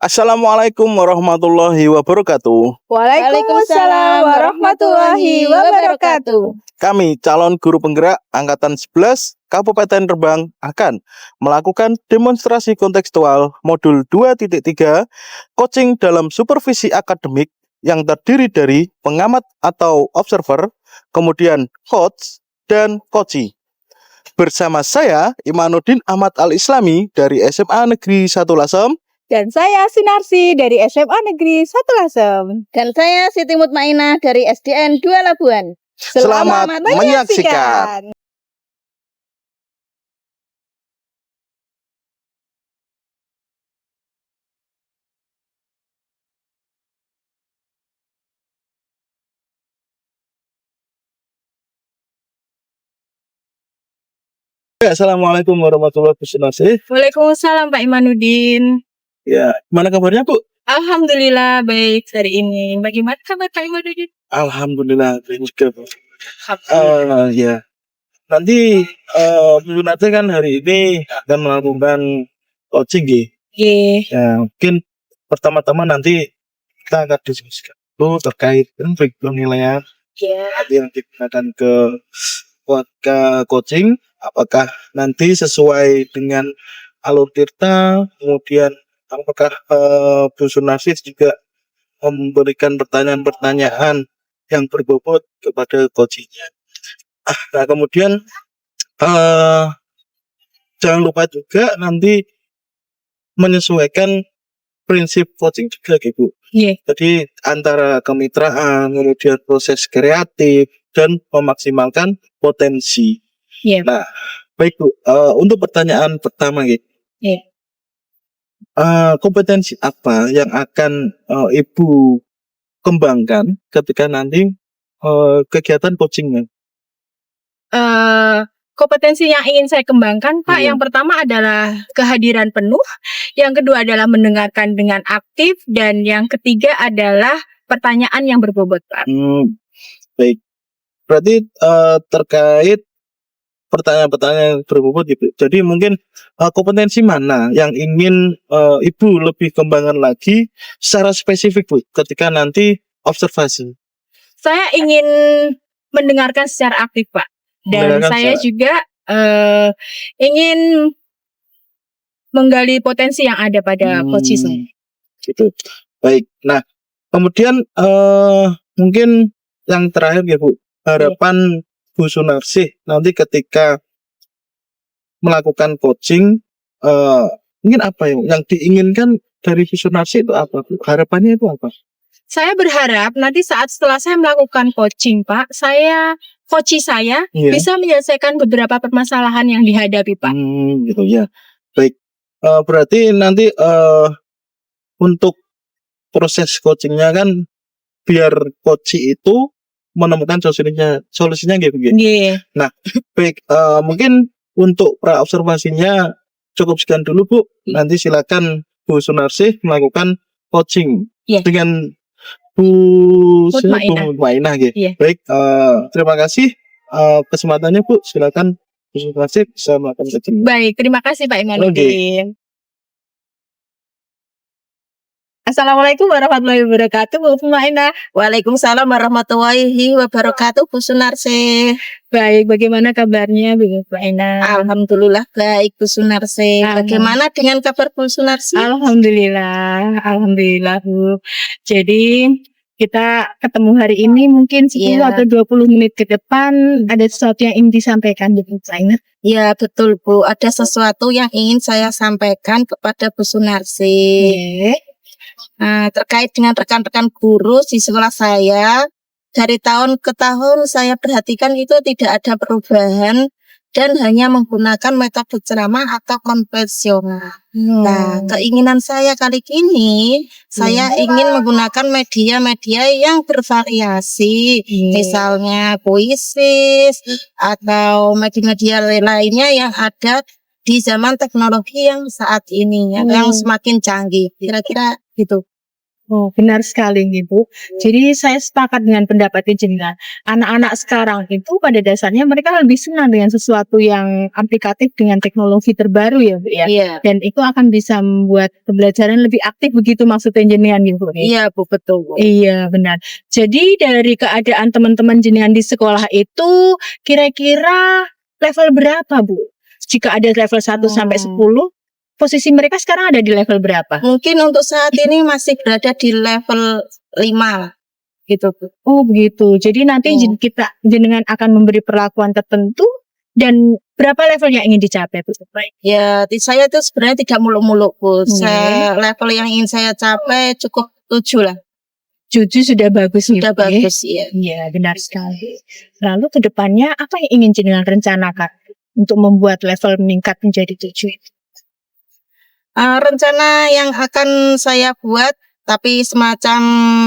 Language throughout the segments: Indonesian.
Assalamualaikum warahmatullahi wabarakatuh. Waalaikumsalam warahmatullahi wabarakatuh. Kami calon guru penggerak Angkatan 11 Kabupaten Rembang akan melakukan demonstrasi kontekstual modul 2.3 coaching dalam supervisi akademik yang terdiri dari pengamat atau observer, kemudian coach dan coachee. Bersama saya Imanuddin Ahmad Al-Islami dari SMA Negeri 1 Lasem. Dan saya Sinarsi dari SMA Negeri 1 Lasem. Dan saya Siti Mutmainah dari SDN 2 Labuan. Selamat menyaksikan. Assalamualaikum warahmatullahi wabarakatuh. Waalaikumsalam Pak Imanuddin. Ya, gimana kabarnya Bu? Alhamdulillah baik hari ini. Bagaimana kabar Pak Imanuddin? Alhamdulillah baik juga Bu. Ya. Nanti Bu Nate kan hari ini akan melakukan coaching ya. Ya, mungkin pertama-tama nanti kita akan diskusikan dulu terkait breakdown nilainya. Nanti yang digunakan ke coaching, apakah nanti sesuai dengan alur tirta, kemudian apakah Bu Sunarsi juga memberikan pertanyaan-pertanyaan yang berbobot kepada coachingnya. Nah kemudian jangan lupa juga nanti menyesuaikan prinsip coaching juga gitu. Jadi antara kemitraan, kemudian proses kreatif dan memaksimalkan potensi. Nah, baik Bu. Untuk pertanyaan pertama gitu. Kompetensi apa yang akan Ibu kembangkan ketika nanti kegiatan coachingnya? Kompetensi yang ingin saya kembangkan Pak, yang pertama adalah kehadiran penuh, yang kedua adalah mendengarkan dengan aktif, dan yang ketiga adalah pertanyaan yang berbobot Pak. Baik, berarti terkait pertanyaan-pertanyaan yang berbobot gitu. Jadi mungkin kompetensi mana yang ingin Ibu lebih kembangkan lagi secara spesifik Bu ketika nanti observasi? Saya ingin mendengarkan secara aktif Pak. Dan saya juga ingin menggali potensi yang ada pada coach saya. Gitu. Baik. Nah, kemudian mungkin yang terakhir ya Bu, harapan Bu Sunarsi nanti ketika melakukan coaching, mungkin apa yang diinginkan dari Bu Sunarsi itu apa Bu? Harapannya itu apa? Saya berharap nanti setelah saya melakukan coaching Pak, coach saya bisa menyelesaikan beberapa permasalahan yang dihadapi Pak. Gitu ya. Baik. Berarti nanti untuk proses coachingnya kan biar coach itu menemukan solusinya gitu. Nah, baik. Mungkin untuk pra observasinya cukup sekian dulu Bu. Nanti silakan Bu Sunarsi melakukan coaching dengan Bu Mutmainah gitu. Baik, terima kasih kesempatannya Bu. Silakan Bu Sunarsi bisa melakukan coaching. Baik, terima kasih Pak Imanuddin. Assalamualaikum warahmatullahi wabarakatuh Bu Mutmainah. Waalaikumsalam warahmatullahi wabarakatuh Bu Sunarsi. Baik, bagaimana kabarnya Bu Mutmainah? Alhamdulillah baik Bu Sunarsi. Bagaimana dengan kabar Bu Sunarsi? Alhamdulillah Bu. Jadi kita ketemu hari ini mungkin 10 atau 20 menit ke depan ada sesuatu yang ingin disampaikan Bu Mutmainah. Ya betul Bu, ada sesuatu yang ingin saya sampaikan kepada Bu Sunarsi. Terkait dengan rekan-rekan guru di sekolah saya, dari tahun ke tahun saya perhatikan itu tidak ada perubahan dan hanya menggunakan metode ceramah atau konvensional. Nah, keinginan saya kali ini, saya ingin menggunakan media-media yang bervariasi, misalnya puisi atau media-media lainnya yang ada di zaman teknologi yang saat ini, yang semakin canggih. Kira-kira gitu. Oh, benar sekali nih, Bu. Jadi saya sepakat dengan pendapat jenengan. Anak-anak sekarang itu pada dasarnya mereka lebih senang dengan sesuatu yang aplikatif dengan teknologi terbaru ya, Bu ya. Iya. Dan itu akan bisa membuat pembelajaran lebih aktif begitu maksudnya jenengan gitu, Bu. Iya, Bu, betul, Bu. Iya, benar. Jadi dari keadaan teman-teman jenengan di sekolah itu kira-kira level berapa, Bu? Jika ada level 1 sampai 10, posisi mereka sekarang ada di level berapa? Mungkin untuk saat ini masih berada di level 5 lah. Gitu, Bu. Oh, begitu. Jadi nanti jenengan akan memberi perlakuan tertentu dan berapa level yang ingin dicapai, Bu? Ya, saya itu sebenarnya tidak muluk-muluk, Bu. Level yang ingin saya capai cukup 7 lah. 7 sudah bagus nih, Sudah Bu, ya? bagus, ya. Iya, benar sekali. Lalu ke depannya apa yang ingin jenengan rencanakan untuk membuat level meningkat menjadi 7 itu? Rencana yang akan saya buat, tapi semacam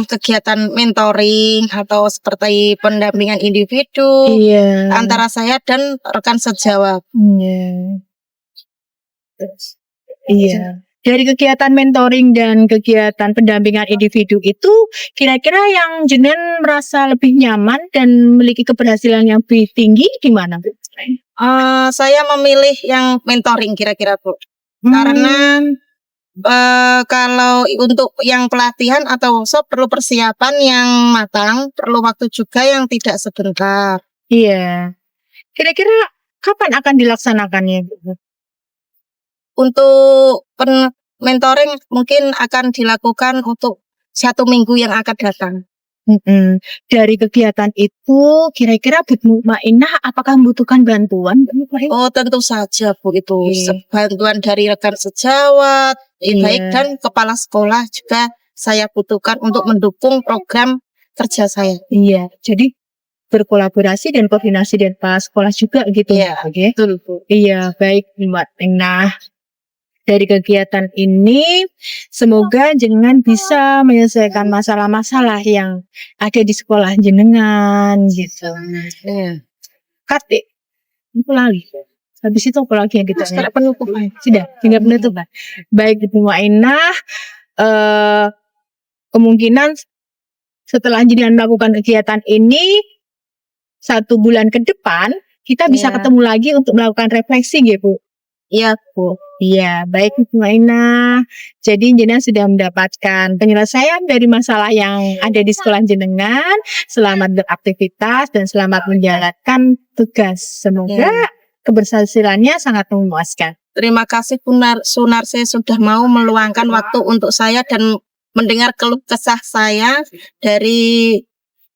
kegiatan mentoring atau seperti pendampingan individu Iya. antara saya dan rekan sejawat. Iya. Iya. Dari kegiatan mentoring dan kegiatan pendampingan individu itu, kira-kira yang jenengan merasa lebih nyaman dan memiliki keberhasilan yang lebih tinggi di mana, Bu? Saya memilih yang mentoring kira-kira, Bu. Karena kalau untuk yang pelatihan atau workshop perlu persiapan yang matang, perlu waktu juga yang tidak sebentar. Iya. Kira-kira kapan akan dilaksanakannya, Bu? Untuk mentoring mungkin akan dilakukan untuk 1 minggu yang akan datang. Dari kegiatan itu, kira-kira Bu Mukmainah apakah membutuhkan bantuan? Oh, tentu saja, Bu, itu Iya. bantuan dari rekan sejawat, baik dan kepala sekolah juga saya butuhkan untuk mendukung program kerja saya. Iya, jadi berkolaborasi dan koordinasi dengan kepala sekolah juga gitu. Iya, Oke. betul, Bu. Iya, baik Mbak Nah, dari kegiatan ini semoga jenengan bisa menyelesaikan masalah-masalah yang ada di sekolah jenengan gitu. Iya. Kate, itu lagi. Habis itu apa lagi yang kita Setelah penutupan. Sudah, tinggal penutupan. Baik Bu Mukmainah, kemungkinan setelah jenengan melakukan kegiatan ini 1 bulan ke depan kita bisa Iya. ketemu lagi untuk melakukan refleksi gitu, Bu. Iya, Bu. Iya, baik Bu Mukmainah. Jadi jenengan sudah mendapatkan penyelesaian dari masalah yang ada di sekolah jenengan. Selamat beraktivitas dan selamat menjalankan tugas. Semoga keberhasilannya sangat memuaskan. Terima kasih Bu Sunarsi sudah mau meluangkan waktu untuk saya dan mendengar keluh kesah saya dari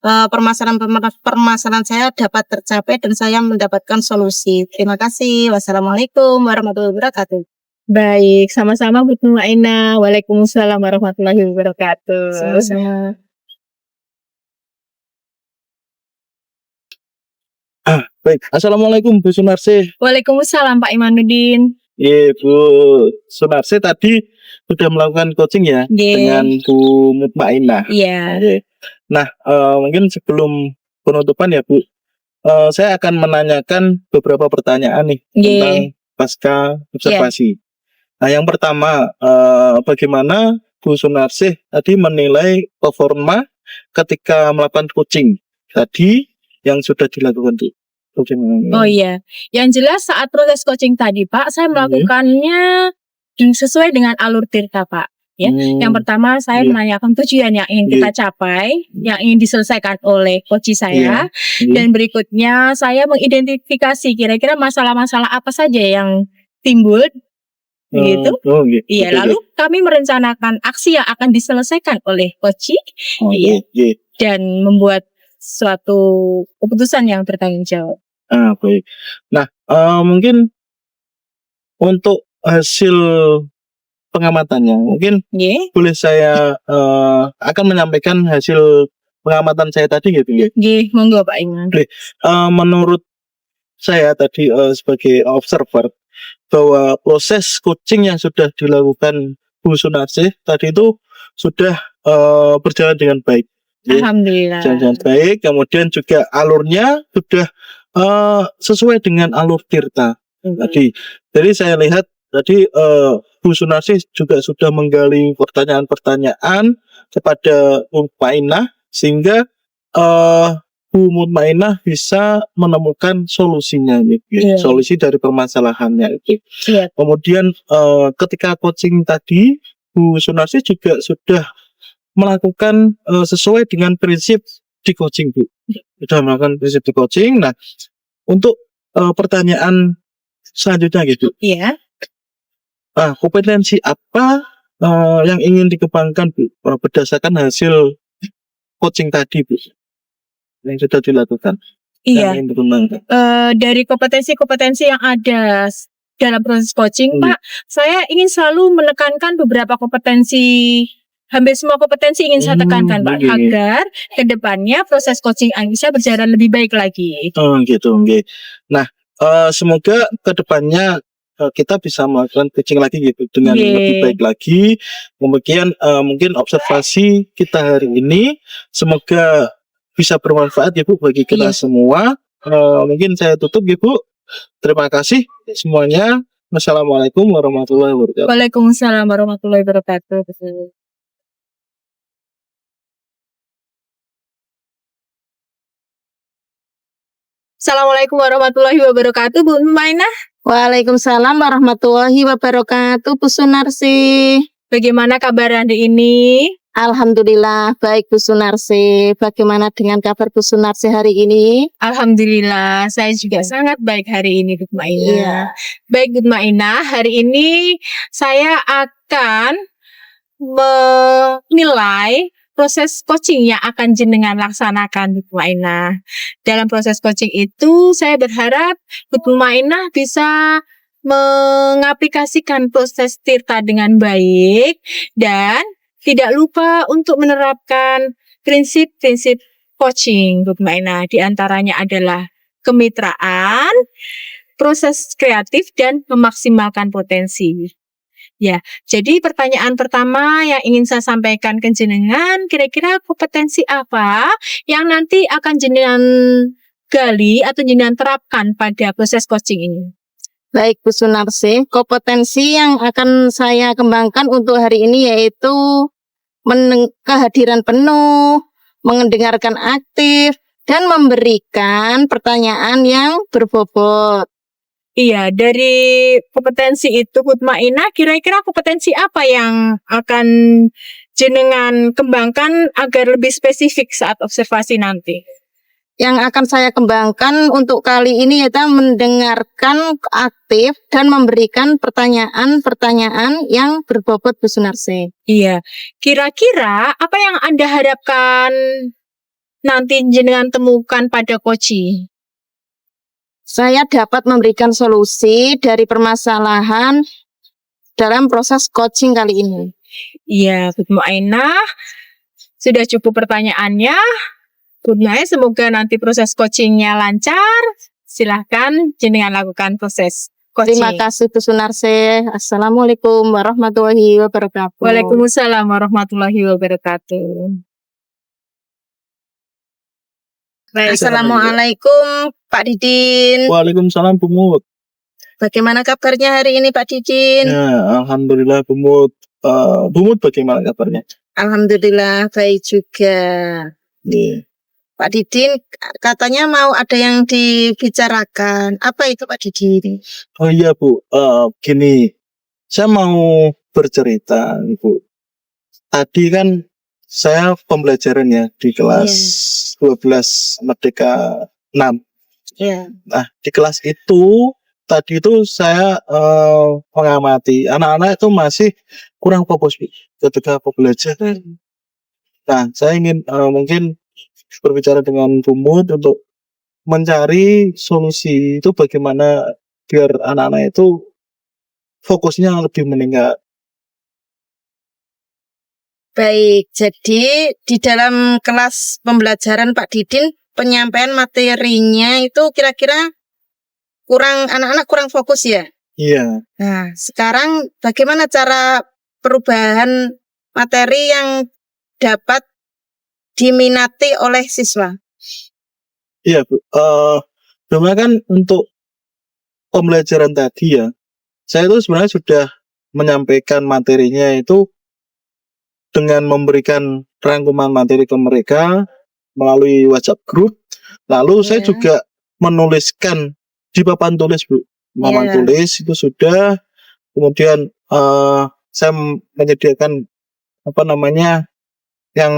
permasalahan saya dapat tercapai dan saya mendapatkan solusi. Terima kasih. Wassalamualaikum warahmatullahi wabarakatuh. Baik, sama-sama Bu Mukmainah. Waalaikumsalam warahmatullahi wabarakatuh. Sama-sama. Baik, Assalamualaikum Bu Sunarsi. Waalaikumsalam Pak Imanuddin. Iya, Bu Sunarsi tadi sudah melakukan coaching ya dengan Bu Mukmainah. Iya. Oke. Nah, mungkin sebelum penutupan ya Bu, saya akan menanyakan beberapa pertanyaan nih tentang pasca observasi. Nah, yang pertama, bagaimana Bu Sunarsi tadi menilai performa ketika melakukan coaching tadi yang sudah dilakukan Bu? Oh iya, yang jelas saat proses coaching tadi Pak, saya melakukannya sesuai dengan alur Tirta Pak. Ya, yang pertama saya menanyakan tujuan yang ingin kita capai, yang ingin diselesaikan oleh coach saya, dan berikutnya saya mengidentifikasi kira-kira masalah-masalah apa saja yang timbul, gitu. Iya, lalu kami merencanakan aksi yang akan diselesaikan oleh coach, dan membuat suatu keputusan yang bertanggung jawab. Baik. Nah, mungkin untuk hasil pengamatannya, mungkin boleh saya akan menyampaikan hasil pengamatan saya tadi gitu ya. Monggo Pak Iman. Menurut saya tadi sebagai observer bahwa proses coaching yang sudah dilakukan Bu Sunarsi tadi itu sudah berjalan dengan baik. Alhamdulillah. Jalan baik, kemudian juga alurnya sudah sesuai dengan alur Tirta tadi. Jadi saya lihat tadi Bu Bu Sunarsi juga sudah menggali pertanyaan-pertanyaan kepada Bu Mutmainah sehingga Bu Mutmainah bisa menemukan solusinya gitu. Iya. Solusi dari permasalahannya itu. Iya. Kemudian ketika coaching tadi Bu Sunarsi juga sudah melakukan sesuai dengan prinsip di coaching, Bu. Sudah melakukan prinsip di coaching. Nah, untuk pertanyaan selanjutnya gitu. Iya. Kompetensi apa yang ingin dikembangkan, Bu, berdasarkan hasil coaching tadi, Bu, yang sudah dilakukan? Iya. Yang ingin dikembangkan. Dari kompetensi-kompetensi yang ada dalam proses coaching, Hmm. Pak, saya ingin selalu menekankan beberapa kompetensi. Hampir semua kompetensi ingin saya tekankan, Pak, Oke. agar kedepannya proses coaching bisa berjalan lebih baik lagi. Oh gitu, oke. Nah, semoga kedepannya kita bisa melakukan coaching lagi gitu dengan Oke. lebih baik lagi. Kemudian mungkin observasi kita hari ini semoga bisa bermanfaat ya, Bu, bagi kita Iya. semua. Mungkin saya tutup ya, Bu. Terima kasih semuanya. Wassalamualaikum warahmatullahi wabarakatuh. Waalaikumsalam warahmatullahi wabarakatuh. Assalamualaikum warahmatullahi wabarakatuh, Bu Mutmainah. Waalaikumsalam warahmatullahi wabarakatuh, Bu Sunarsi. Bagaimana kabar hari ini? Alhamdulillah baik Bu Sunarsi. Bagaimana dengan kabar Bu Sunarsi hari ini? Alhamdulillah, saya juga sangat baik hari ini, Bu Mutmainah. Iya. Baik, Bu Mutmainah, hari ini saya akan menilai proses coaching yang akan jenengan laksanakan, Bu Mutmainah. Dalam proses coaching itu, saya berharap Bu Mutmainah bisa mengaplikasikan proses tirta dengan baik dan tidak lupa untuk menerapkan prinsip-prinsip coaching, Bu Mutmainah. Di antaranya adalah kemitraan, proses kreatif, dan memaksimalkan potensi. Ya, jadi pertanyaan pertama yang ingin saya sampaikan ke jenengan, kira-kira kompetensi apa yang nanti akan jenengan gali atau jenengan terapkan pada proses coaching ini? Baik Bu Sunarsi, kompetensi yang akan saya kembangkan untuk hari ini yaitu kehadiran penuh, mendengarkan aktif, dan memberikan pertanyaan yang berbobot. Iya, dari kompetensi itu, Bu Mutmainah, kira-kira kompetensi apa yang akan jenengan kembangkan agar lebih spesifik saat observasi nanti? Yang akan saya kembangkan untuk kali ini yaitu mendengarkan aktif dan memberikan pertanyaan-pertanyaan yang berbobot, Bu Sunarsi. Iya, kira-kira apa yang Anda harapkan nanti jenengan temukan pada coaching? Saya dapat memberikan solusi dari permasalahan dalam proses coaching kali ini. Iya, Bu Mutmainah, sudah cukup pertanyaannya. Bu Mutmainah, semoga nanti proses coachingnya lancar. Silahkan jenengan lakukan proses coaching. Terima kasih Bu Sunarsi. Assalamualaikum warahmatullahi wabarakatuh. Waalaikumsalam warahmatullahi wabarakatuh. Baik. Assalamualaikum Pak Didin. Waalaikumsalam, Bu Mut. Bagaimana kabarnya hari ini Pak Didin? Ya, alhamdulillah, Bu Mut. Bu Mut bagaimana kabarnya? Alhamdulillah baik juga. Nih. Pak Didin katanya mau ada yang dibicarakan. Apa itu Pak Didin? Oh iya, Bu. Gini, saya mau bercerita, Bu. Tadi kan saya pembelajaran ya di kelas 12 Merdeka 6. Iya. Nah, di kelas itu tadi itu saya mengamati anak-anak itu masih kurang fokus, Bu, ketika belajar. Nah, saya ingin mungkin berbicara dengan Bu Mut untuk mencari solusi itu bagaimana biar anak-anak itu fokusnya lebih meningkat. Baik, jadi di dalam kelas pembelajaran Pak Didin penyampaian materinya itu kira-kira anak-anak kurang fokus ya? Iya. Nah, sekarang bagaimana cara perubahan materi yang dapat diminati oleh siswa? Iya, Bu. Cuma kan untuk pembelajaran tadi ya, saya itu sebenarnya sudah menyampaikan materinya itu dengan memberikan rangkuman materi ke mereka melalui WhatsApp group. Lalu saya Iya. juga menuliskan di papan tulis, Bu. Papan Iya. tulis itu sudah. Kemudian saya menyediakan yang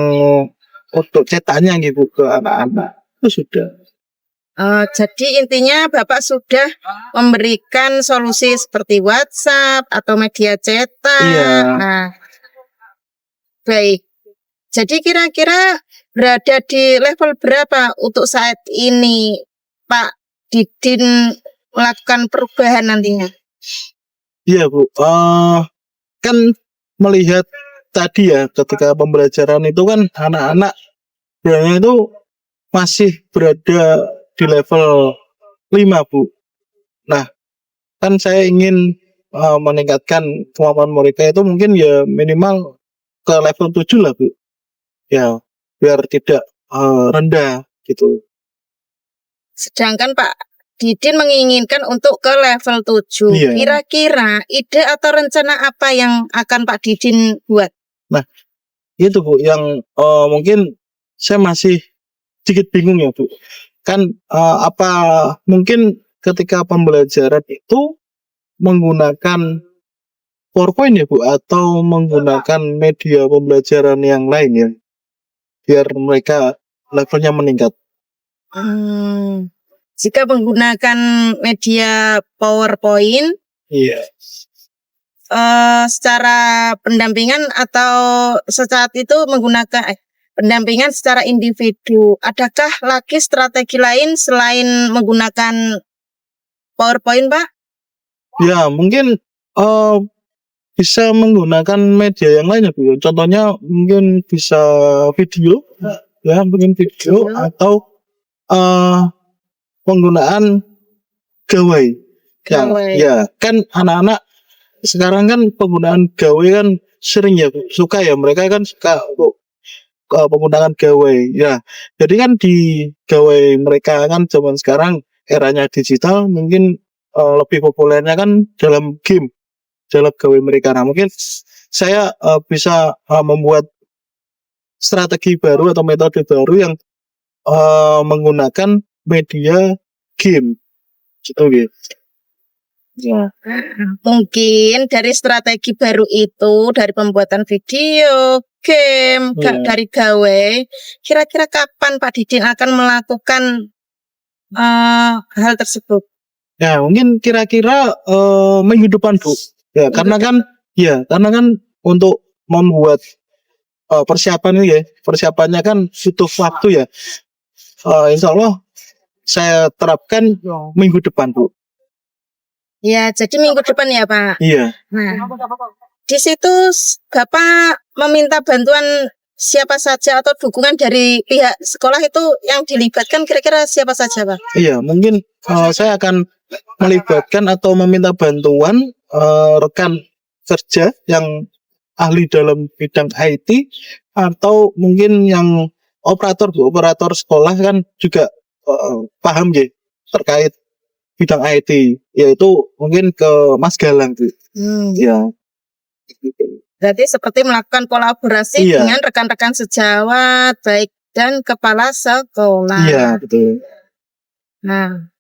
untuk cetaknya gitu ke anak-anak. Itu sudah. Jadi intinya Bapak sudah memberikan solusi seperti WhatsApp atau media cetak. Iya. Nah, baik. Jadi kira-kira berada di level berapa untuk saat ini Pak Didin melakukan perubahan nantinya? Iya, Bu. Kan melihat tadi ya, ketika pembelajaran itu kan anak-anak sebenarnya itu masih berada di level 5, Bu. Nah, kan saya ingin meningkatkan kemampuan mereka itu mungkin ya minimal ke level 7 lah, Bu. Ya, biar tidak rendah gitu. Sedangkan Pak Didin menginginkan untuk ke level 7. Iya. Kira-kira ide atau rencana apa yang akan Pak Didin buat? Itu, Bu, yang mungkin saya masih sedikit bingung ya, Bu. Kan apa mungkin ketika pembelajaran itu menggunakan PowerPoint ya, Bu, atau menggunakan media pembelajaran yang lain ya, biar mereka levelnya meningkat. Jika menggunakan media PowerPoint, Iya. secara pendampingan atau sesaat itu menggunakan pendampingan secara individu, adakah lagi strategi lain selain menggunakan PowerPoint, Pak? Ya, mungkin bisa menggunakan media yang lain ya, Bu. Contohnya mungkin bisa video, ya, mungkin video atau penggunaan gawai. Gawai. Ya, kan anak-anak sekarang kan penggunaan gawai kan sering ya, Bu. Suka ya, mereka kan suka untuk penggunaan gawai. Ya, jadi kan di gawai mereka kan zaman sekarang eranya digital, mungkin lebih populernya kan dalam game, dalam gawai mereka. Nah, mungkin saya bisa membuat strategi baru atau metode baru yang menggunakan media game gitu. Ya. Mungkin dari strategi baru itu, dari pembuatan video, game, dari gawai, kira-kira kapan Pak Didin akan melakukan hal tersebut? Ya, mungkin kira-kira minggu depan, Bu. Ya, karena kan untuk membuat persiapan ini ya, persiapannya kan butuh waktu ya. Insya Allah saya terapkan minggu depan, Bu. Ya, jadi minggu depan ya, Pak. Iya. Nah, di situ Bapak meminta bantuan siapa saja atau dukungan dari pihak sekolah itu yang dilibatkan kira-kira siapa saja, Pak? Iya, mungkin saya akan melibatkan atau meminta bantuan rekan kerja yang ahli dalam bidang IT atau mungkin yang operator sekolah kan juga paham ya terkait bidang IT, yaitu mungkin ke Mas Galang, Bu. Ya. Berarti seperti melakukan kolaborasi dengan rekan-rekan sejawat, baik dan kepala sekolah. Iya, betul. Nah,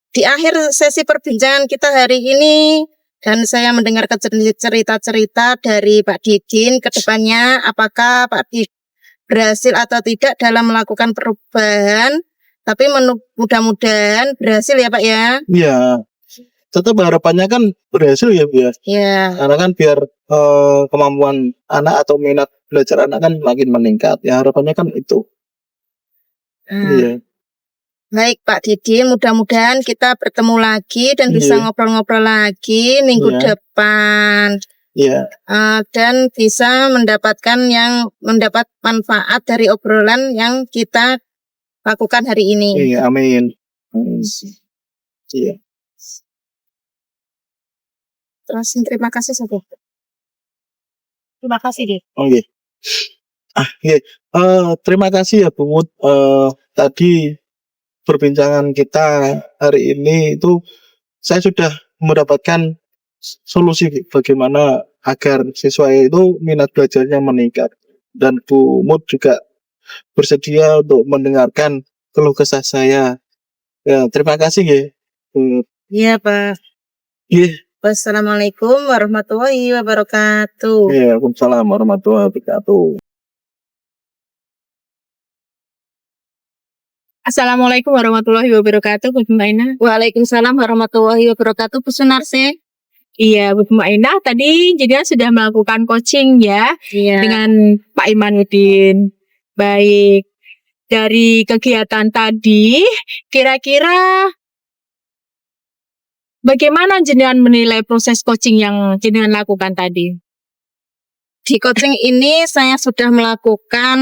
di akhir sesi perbincangan kita hari ini, dan saya mendengar cerita-cerita dari Pak Didin ke depannya, apakah Pak Didin berhasil atau tidak dalam melakukan perubahan, tapi mudah-mudahan berhasil ya, Pak ya. Iya. Tetap harapannya kan berhasil ya, Bu. Iya. Karena kan biar kemampuan anak atau minat belajar anak kan makin meningkat. Ya, harapannya kan itu. Iya. Baik Pak Didin, mudah-mudahan kita bertemu lagi dan bisa ngobrol-ngobrol lagi minggu depan. Iya. Dan bisa mendapat manfaat dari obrolan yang kita lakukan hari ini. Iya, amin. Iya. Terus terima kasih saja. Terima kasih, Dek. Oh iya. Terima kasih ya, Bu Mut. Tadi perbincangan kita hari ini itu saya sudah mendapatkan solusi bagaimana agar siswa itu minat belajarnya meningkat, dan Bu Mut juga bersedia untuk mendengarkan keluh kesah saya. Ya, terima kasih ya, Bu. Iya, Pak. Iya. Wassalamualaikum warahmatullahi wabarakatuh. Ya, Waalaikumsalam warahmatullahi wabarakatuh. Assalamualaikum warahmatullahi wabarakatuh, Bu Maina. Waalaikumsalam warahmatullahi wabarakatuh, Bu Sunarsi. Iya, Bu Maina, tadi jadi sudah melakukan coaching ya Iya. dengan Pak Imanuddin. Baik, dari kegiatan tadi, kira-kira bagaimana jenengan menilai proses coaching yang jenengan lakukan tadi? Di coaching ini saya sudah melakukan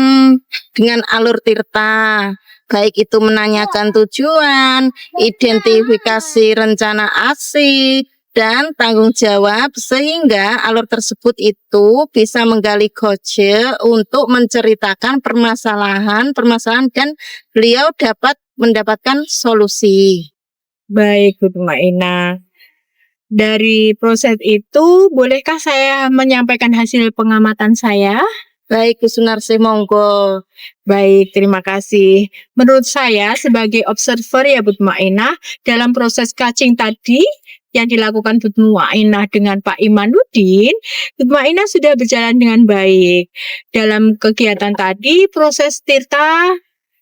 dengan alur tirta, baik itu menanyakan tujuan, identifikasi rencana aksi, dan tanggung jawab, sehingga alur tersebut itu bisa menggali coach untuk menceritakan permasalahan dan beliau dapat mendapatkan solusi. Baik, Bu Maina. Dari proses itu, bolehkah saya menyampaikan hasil pengamatan saya? Baik, Bu Sunarsi, monggo. Baik, terima kasih. Menurut saya sebagai observer ya Bu Maina, dalam proses coaching tadi yang dilakukan Bu Maina dengan Pak Imanuddin, Bu Maina sudah berjalan dengan baik. Dalam kegiatan tadi, proses tirta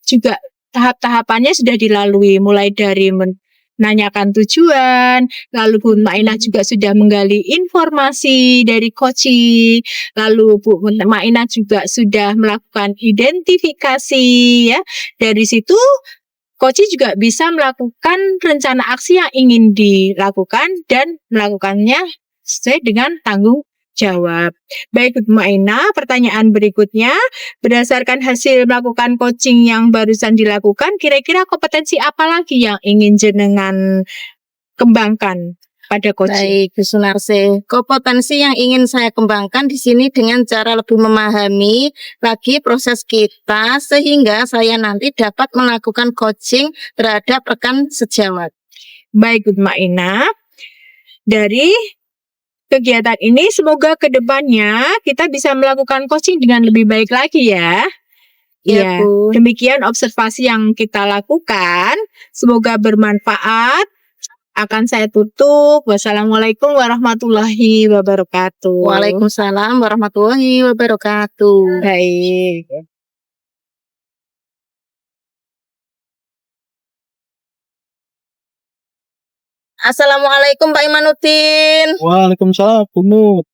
juga tahap-tahapannya sudah dilalui, mulai dari menanyakan tujuan, lalu Bu Maina juga sudah menggali informasi dari coaching, lalu Bu Maina juga sudah melakukan identifikasi ya. Dari situ coaching juga bisa melakukan rencana aksi yang ingin dilakukan dan melakukannya sesuai dengan tanggung jawab. Baik Bu Maina, pertanyaan berikutnya, berdasarkan hasil melakukan coaching yang barusan dilakukan, kira-kira kompetensi apa lagi yang ingin jenengan kembangkan pada coaching? Baik, Bu Sunarsi. Kompetensi yang ingin saya kembangkan di sini dengan cara lebih memahami lagi proses kita, sehingga saya nanti dapat melakukan coaching terhadap rekan sejawat. Baik Bu Maina, dari kegiatan ini semoga ke depannya kita bisa melakukan coaching dengan lebih baik lagi ya. Ya, Ya, Bu. demikian observasi yang kita lakukan. Semoga bermanfaat. Akan saya tutup. Wassalamualaikum warahmatullahi wabarakatuh. Waalaikumsalam warahmatullahi wabarakatuh. Baik. Assalamualaikum Pak Imanuddin. Waalaikumsalam, Bu Mut.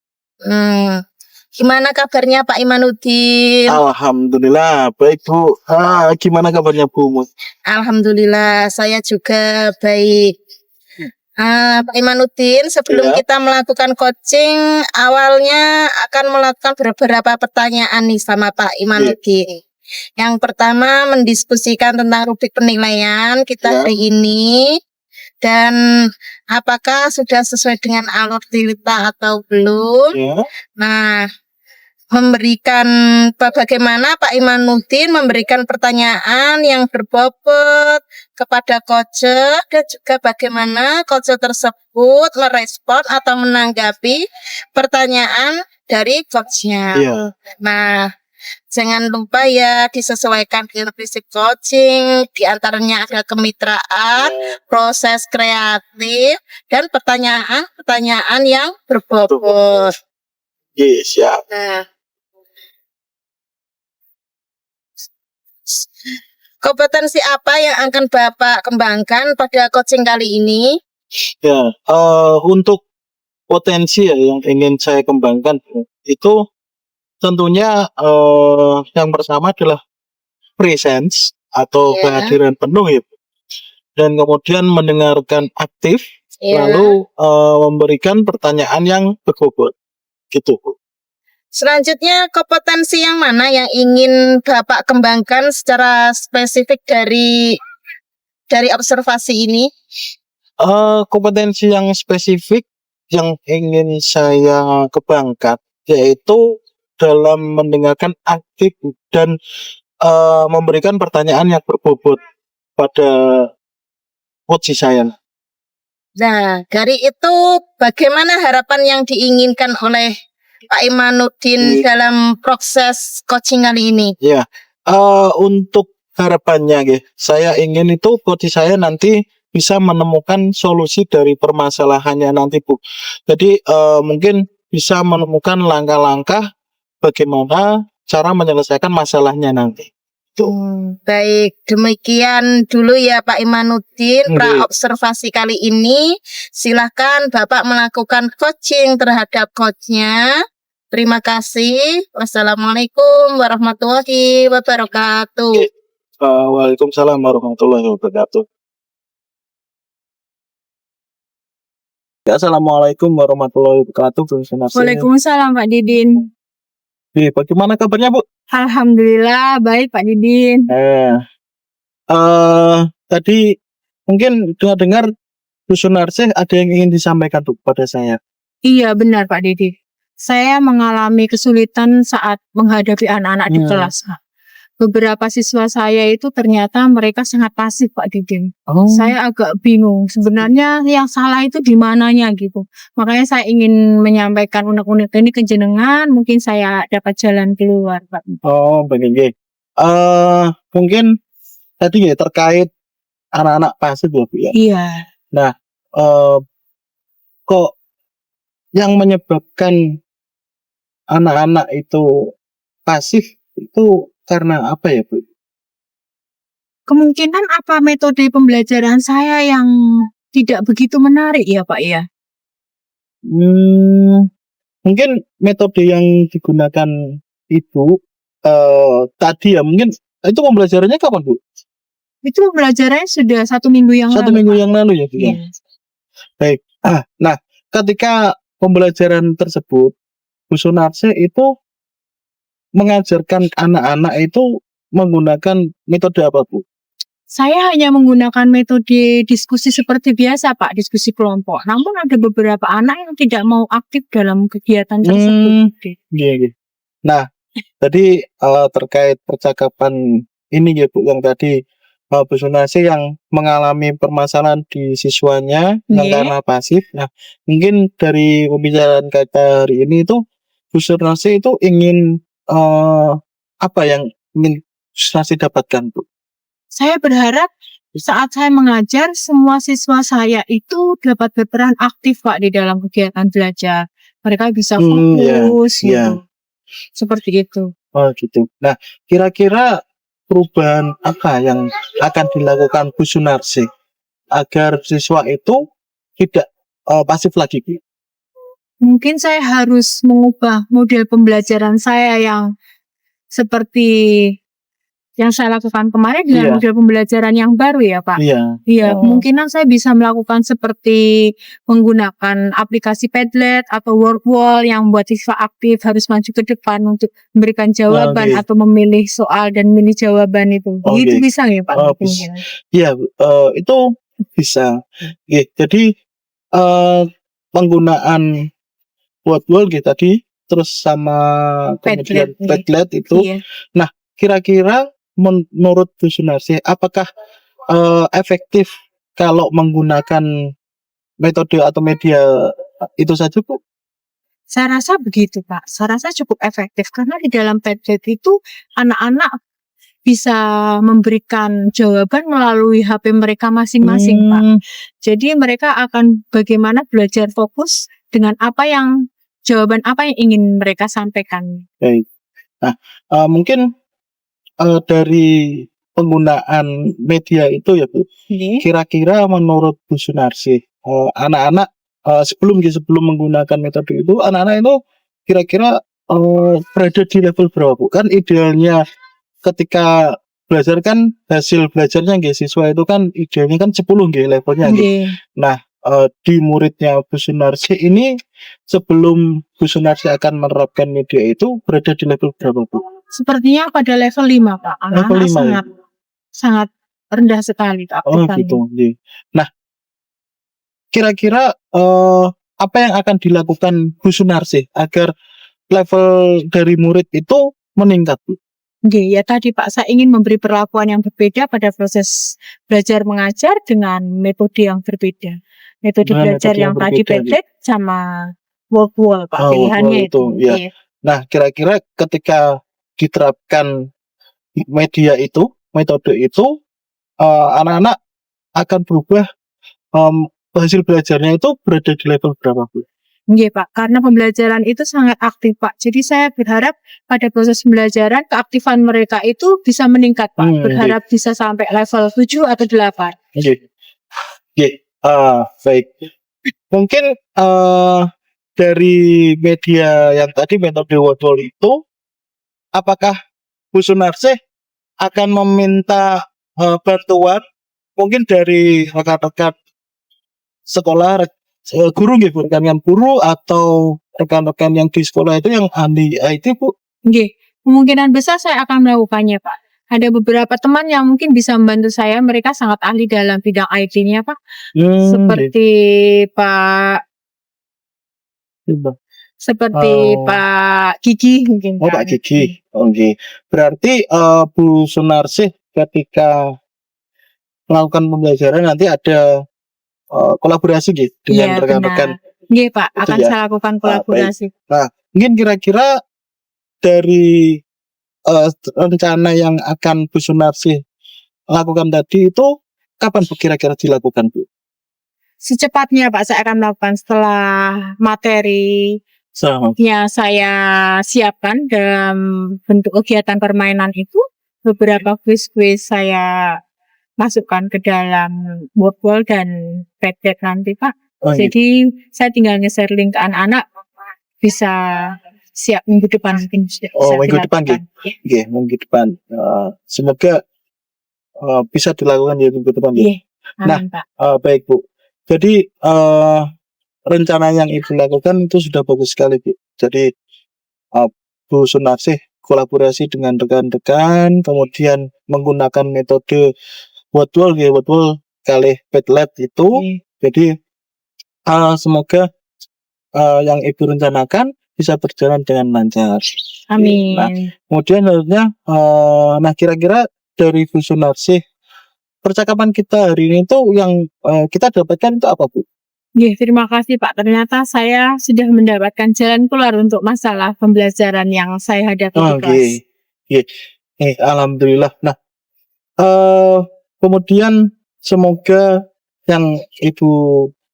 Gimana kabarnya Pak Imanuddin? Alhamdulillah, baik Bu. Gimana kabarnya Bu Mut? Alhamdulillah, saya juga baik. Pak Imanuddin, sebelum Ya. kita melakukan coaching, awalnya akan melakukan beberapa pertanyaan nih sama Pak Imanuddin. Yang pertama, mendiskusikan tentang rubrik penilaian kita Ya. hari ini, dan apakah sudah sesuai dengan alur tirta atau belum. Ya. Nah, bagaimana Pak Imanuddin memberikan pertanyaan yang berbobot kepada coach, dan juga bagaimana coach tersebut merespon atau menanggapi pertanyaan dari coachnya. Iya. Nah, jangan lupa ya disesuaikan dengan prinsip coaching, diantaranya ada kemitraan, proses kreatif, dan pertanyaan yang berbobot. Iya, siap. Nah, kompetensi apa yang akan Bapak kembangkan pada coaching kali ini? Ya, untuk potensi ya yang ingin saya kembangkan itu tentunya yang pertama adalah presence atau Ya. kehadiran penuh ya, dan kemudian mendengarkan aktif, Ya. lalu memberikan pertanyaan yang berbobot, gitu Bu. Selanjutnya, kompetensi yang mana yang ingin Bapak kembangkan secara spesifik dari observasi ini? Kompetensi yang spesifik yang ingin saya kembangkan yaitu dalam mendengarkan aktif dan memberikan pertanyaan yang berbobot pada coach saya. Nah, dari itu bagaimana harapan yang diinginkan oleh Pak Imanuddin dalam proses coaching kali ini? Ya, untuk harapannya, nggih, saya ingin itu coach saya nanti bisa menemukan solusi dari permasalahannya nanti, Bu. Jadi mungkin bisa menemukan langkah-langkah bagaimana cara menyelesaikan masalahnya nanti. Baik, demikian dulu ya Pak Imanuddin pra-observasi kali ini. Silahkan Bapak melakukan coaching terhadap coachnya. Terima kasih. Wassalamualaikum warahmatullahi wabarakatuh. Waalaikumsalam warahmatullahi wabarakatuh. Assalamualaikum warahmatullahi wabarakatuh. Waalaikumsalam Pak Didin. Bagaimana kabarnya, Bu? Alhamdulillah baik Pak Didin. Tadi mungkin dengar Bu Sunarsih ada yang ingin disampaikan tuh pada saya. Iya benar Pak Didin. Saya mengalami kesulitan saat menghadapi anak-anak di kelas. Beberapa siswa saya itu ternyata mereka sangat pasif Pak Didin. Saya agak bingung sebenarnya yang salah itu di mananya gitu. Makanya saya ingin menyampaikan unek-unek ini ke jenengan, mungkin saya dapat jalan keluar Pak. Begini. Mungkin tadi ya terkait anak-anak pasif ya, Bu ya. Iya. Nah, kok yang menyebabkan anak-anak itu pasif itu karena apa ya, Bu? Kemungkinan apa metode pembelajaran saya yang tidak begitu menarik ya Pak ya? Mungkin metode yang digunakan Ibu tadi ya, mungkin itu pembelajarannya kapan, Bu? Itu pembelajarannya sudah 1 minggu yang lalu. 1 minggu yang lalu ya, Bu? Iya. Baik. Nah, ketika pembelajaran tersebut, Bu Sunarsih itu mengajarkan anak-anak itu menggunakan metode apa, Bu? Saya hanya menggunakan metode diskusi seperti biasa, Pak, diskusi kelompok. Namun ada beberapa anak yang tidak mau aktif dalam kegiatan tersebut. Iya. Nah, tadi terkait percakapan ini ya, Bu, yang tadi Bu Sunarsih yang mengalami permasalahan di siswanya yang karena pasif. Nah, mungkin dari pembicaraan kita hari ini itu Bu Sunarsih itu ingin apa yang ingin Sunarsih dapatkan, Bu? Saya berharap saat saya mengajar, semua siswa saya itu dapat berperan aktif, Pak, di dalam kegiatan belajar. Mereka bisa fokus, gitu. Seperti itu. Oh, gitu. Nah, kira-kira perubahan apa yang akan dilakukan Bu Sunarsih agar siswa itu tidak pasif lagi, Bu? Mungkin saya harus mengubah model pembelajaran saya yang seperti yang saya lakukan kemarin dengan model pembelajaran yang baru ya Pak. Iya. Kemungkinan saya bisa melakukan seperti menggunakan aplikasi Padlet atau Wordwall yang membuat siswa aktif harus maju ke depan untuk memberikan jawaban atau memilih soal dan memilih jawaban itu. Itu bisa ya Pak? Iya, itu bisa. Jadi penggunaan Wordwall gitu tadi, terus sama kemudian Padlet itu. Nah, kira-kira menurut Bu Sunarsih apakah efektif kalau menggunakan metode atau media itu saja, Bu? Saya rasa begitu, Pak. Saya rasa cukup efektif karena di dalam Padlet itu anak-anak bisa memberikan jawaban melalui HP mereka masing-masing, Pak. Jadi mereka akan bagaimana belajar fokus dengan jawaban apa yang ingin mereka sampaikan. Baik. Nah, mungkin dari penggunaan media itu ya, Bu. Kira-kira menurut Bu Sunarsih, anak-anak sebelum menggunakan metode itu, anak-anak itu kira-kira berada di level berapa, Bu? Kan idealnya ketika belajar kan hasil belajarnya siswa itu kan idealnya kan 10 levelnya. Nah, di muridnya Bu Sunarsih ini sebelum Bu Sunarsih akan menerapkan media itu berada di level berapa, Bu? Sepertinya pada level 5, Pak. Anak-anak sangat rendah sekali, Pak. Gitu. Nah, kira-kira apa yang akan dilakukan Bu Sunarsih agar level dari murid itu meningkat, Bu? Ya tadi Pak, saya ingin memberi perlakuan yang berbeda pada proses belajar mengajar dengan metode yang berbeda. Metode Nah, belajar metode yang yang tadi berbeda nih. pendek sama wall Pak, Oh, pilihannya itu, ya. Iya. Nah, kira-kira ketika diterapkan media itu, metode itu, anak-anak akan berubah, hasil belajarnya itu berada di level berapa, Bu? Iya Pak, karena pembelajaran itu sangat aktif Pak. Jadi saya berharap pada proses pembelajaran keaktifan mereka itu bisa meningkat Pak. Berharap bisa sampai level 7 atau 8. Oke. Oke, baik. Mungkin dari media yang tadi metode wordwall itu, apakah Bu Sunarsih akan meminta bantuan mungkin dari rekan-rekan sekolah, guru nggih Bu, rekan-rekan guru atau rekan-rekan yang di sekolah itu yang ahli IT, Bu? Nggih, kemungkinan besar saya akan melakukannya Pak. Ada beberapa teman yang mungkin bisa membantu saya, mereka sangat ahli dalam bidang IT-nya Pak. Seperti Pak Pak Gigi mungkin. Oh, Pak Gigi. Oke. Berarti Bu Sunarsih ketika melakukan pembelajaran nanti ada kolaborasi gitu dengan Iya, rekan-rekan. Iya Pak, Itu akan ya? saya lakukan kolaborasi. Nah, mungkin kira-kira dari rencana yang akan Bu Sunarsih lakukan tadi itu kapan Bu kira-kira dilakukan, Bu? Secepatnya Pak, saya akan melakukan setelah materi yang saya siapkan dalam bentuk kegiatan permainan itu, beberapa kuis-kuis saya masukkan ke dalam wordwall dan pad nanti Pak. Jadi saya tinggal nge-share link ke anak-anak, bisa siap minggu depan mungkin. Minggu depan gitu. Oke, minggu depan. Semoga bisa dilakukan ya minggu depan ya. Nah, Pak. Baik Bu. Jadi rencana yang Ibu lakukan itu sudah bagus sekali, Bu. Jadi Bu Sunarsih kolaborasi dengan rekan-rekan, kemudian menggunakan metode wordwall kali Padlet itu. Jadi semoga yang Ibu rencanakan bisa berjalan dengan lancar. Amin. Nah, kemudian selanjutnya, kira-kira dari Bu Sunarsih, percakapan kita hari ini tuh yang kita dapatkan itu apa, Bu? Terima kasih Pak. Ternyata saya sudah mendapatkan jalan keluar untuk masalah pembelajaran yang saya hadapi di kelas. Alhamdulillah. Nah, kemudian semoga yang Ibu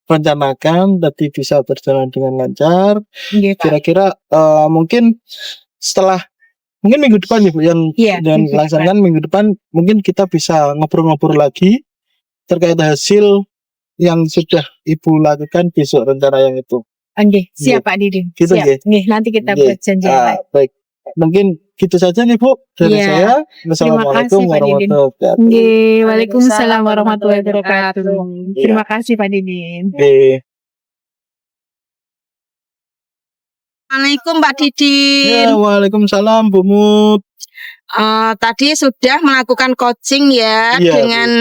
rencanakan tadi bisa berjalan dengan lancar. Kira-kira mungkin minggu depan ya Bu, yang dilaksanakan minggu depan, mungkin kita bisa ngobrol-ngobrol lagi terkait hasil yang sudah Ibu lakukan besok rencana yang itu. Siap Pak Didin. Gitu ya. Nanti kita buat janjian. Baik. Mungkin gitu saja nih Bu dari saya. Wassalamualaikum warahmatullahi wabarakatuh. Waalaikumsalam warahmatullahi wabarakatuh. Terima kasih Pak Didin. Assalamualaikum Pak Didin. Waalaikumsalam Bu Mut. Tadi sudah melakukan coaching ya dengan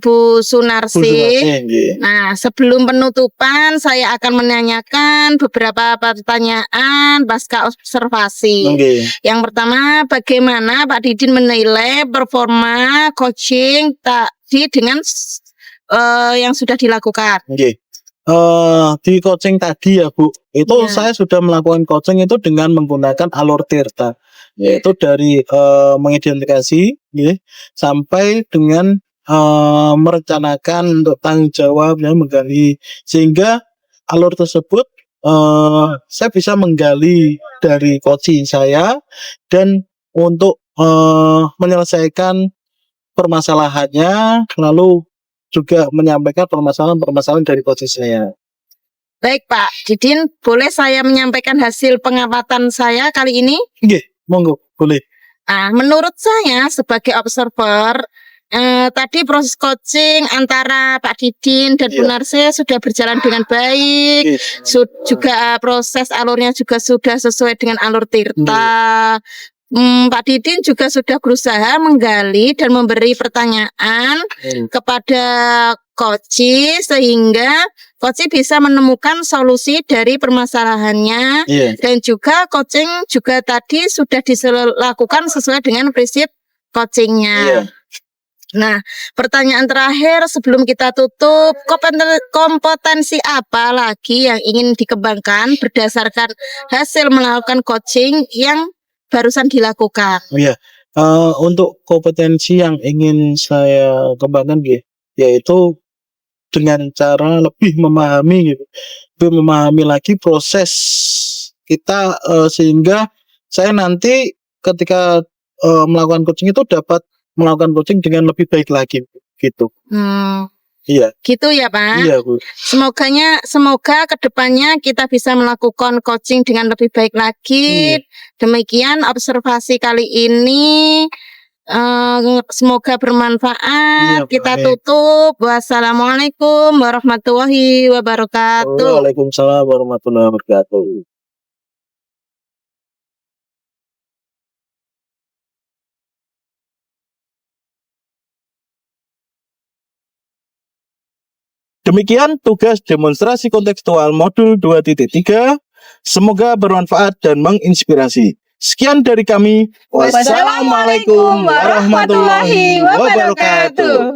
Bu Sunarsih. Nah, sebelum penutupan saya akan menanyakan beberapa pertanyaan pasca observasi. Yang pertama, bagaimana Pak Didin menilai performa coaching tadi dengan yang sudah dilakukan? Di coaching tadi ya Bu, itu saya sudah melakukan coaching itu dengan menggunakan alur Tirta, yaitu dari mengidentifikasi sampai dengan merencanakan untuk tanggung jawab dan menggali, sehingga alur tersebut saya bisa menggali dari coaching saya dan untuk menyelesaikan permasalahannya, lalu juga menyampaikan permasalahan dari coaching saya. Baik Pak Didin, boleh saya menyampaikan hasil pengamatan saya kali ini? Monggo, boleh. Menurut saya sebagai observer, tadi proses coaching antara Pak Didin dan Bu Sunarsih sudah berjalan dengan baik. Juga proses alurnya juga sudah sesuai dengan alur Tirta. Pak Didin juga sudah berusaha menggali dan memberi pertanyaan kepada coach, sehingga coach bisa menemukan solusi dari permasalahannya. Dan juga coaching juga tadi sudah dilakukan sesuai dengan prinsip coachingnya. Nah, pertanyaan terakhir sebelum kita tutup, kompetensi apa lagi yang ingin dikembangkan berdasarkan hasil melakukan coaching yang barusan dilakukan? Iya. Untuk kompetensi yang ingin saya kembangkan yaitu dengan cara lebih memahami gitu. Lebih memahami lagi proses kita sehingga saya nanti ketika melakukan coaching itu dapat melakukan coaching dengan lebih baik lagi gitu. Iya. Gitu ya, Pak. Iya, Bu. Semoga kedepannya kita bisa melakukan coaching dengan lebih baik lagi. Demikian observasi kali ini. Semoga bermanfaat. Iya, Kita baik. tutup. Wassalamualaikum warahmatullahi wabarakatuh. Waalaikumsalam warahmatullahi wabarakatuh. Demikian tugas demonstrasi kontekstual modul 2.3. Semoga bermanfaat dan menginspirasi. Sekian dari kami. Wassalamualaikum warahmatullahi wabarakatuh.